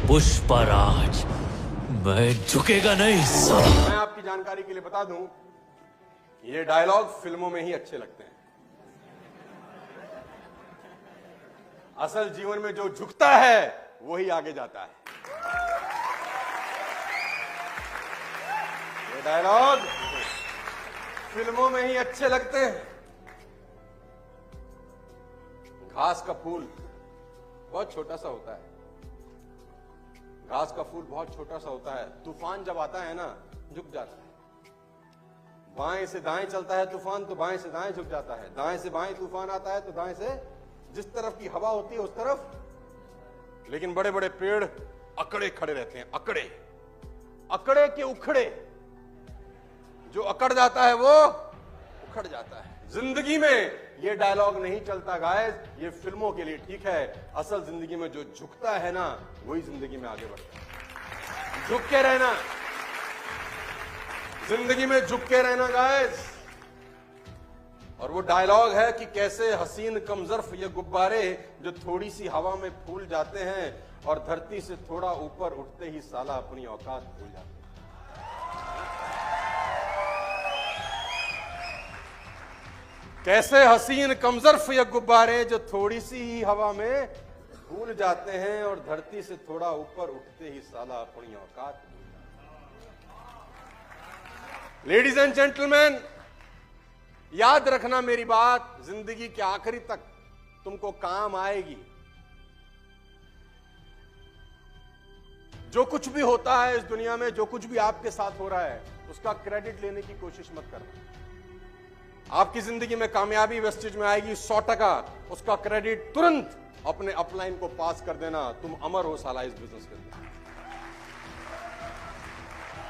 पुष्पराज, मैं झुकेगा नहीं साला। मैं आपकी जानकारी के लिए बता दूं, ये डायलॉग फिल्मों में ही अच्छे लगते हैं। असल जीवन में जो झुकता है वही आगे जाता है। ये डायलॉग फिल्मों में ही अच्छे लगते हैं। घास का फूल बहुत छोटा सा होता है। घास का फूल बहुत छोटा सा होता है। तूफान जब आता है ना, झुक जाता है। बाएं से दाएं चलता है तूफान, तो बाएं से दाएं झुक जाता है। दाएं से बाएं तूफान आता है तो दाएं से जिस तरफ की हवा होती है उस तरफ। लेकिन बड़े बड़े पेड़ अकड़े खड़े रहते हैं। अकड़े अकड़े के उखड़े, जो अकड़ जाता है वो उखड़ जाता है। जिंदगी में ये डायलॉग नहीं चलता गाइस, ये फिल्मों के लिए ठीक है। असल जिंदगी में जो झुकता है ना, वही जिंदगी में आगे बढ़ता है। झुक के रहना, जिंदगी में झुक के रहना गाइस। और वो डायलॉग है कि कैसे हसीन कमजर्फ ये गुब्बारे जो थोड़ी सी हवा में फूल जाते हैं और धरती से थोड़ा ऊपर उठते ही साला अपनी औकात भूल जाते हैं। कैसे हसीन कमजर्फ ये गुब्बारे जो थोड़ी सी ही हवा में फूल जाते हैं और धरती से थोड़ा ऊपर उठते ही साला अपनी औकात भूल जाते हैं। लेडीज एंड जेंटलमैन, याद रखना मेरी बात, जिंदगी के आखिरी तक तुमको काम आएगी। जो कुछ भी होता है इस दुनिया में, जो कुछ भी आपके साथ हो रहा है, उसका क्रेडिट लेने की कोशिश मत करना। आपकी जिंदगी में कामयाबी वेस्टेज में आएगी 100%, उसका क्रेडिट तुरंत अपने अपलाइन को पास कर देना। तुम अमर हो साला इस बिजनेस के अंदर।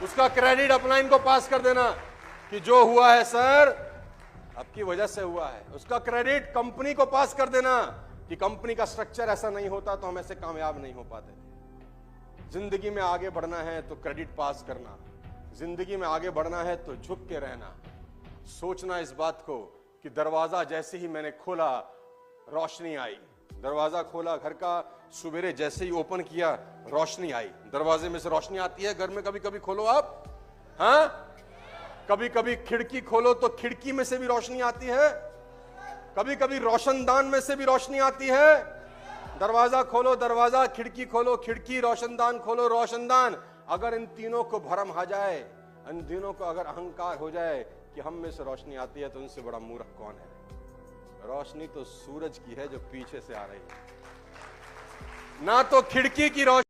उसका क्रेडिट अपलाइन को पास कर देना कि जो हुआ है सर आपकी वजह से हुआ है। उसका क्रेडिट कंपनी को पास कर देना कि कंपनी का स्ट्रक्चर ऐसा नहीं होता तो हम ऐसे कामयाब नहीं हो पाते। जिंदगी में आगे बढ़ना है तो क्रेडिट पास करना, जिंदगी में आगे बढ़ना है तो झुक के रहना। सोचना इस बात को कि दरवाजा जैसे ही मैंने खोला रोशनी आई। दरवाजा खोला घर का, सुबेरे जैसे ही ओपन किया रोशनी आई। दरवाजे में से रोशनी आती है घर में। कभी कभी खोलो आप, हाँ, कभी कभी खिड़की खोलो तो खिड़की में से भी रोशनी आती है। कभी कभी रोशनदान में से भी रोशनी आती है। दरवाजा खोलो दरवाजा, खिड़की खोलो खिड़की, रोशनदान खोलो रोशनदान। अगर इन तीनों को भरम आ जाए, इन तीनों को अगर अहंकार हो जाए कि हम में से रोशनी आती है, तो उनसे बड़ा मूर्ख कौन है। रोशनी तो सूरज की है जो पीछे से आ रही है, ना तो खिड़की की रोशनी।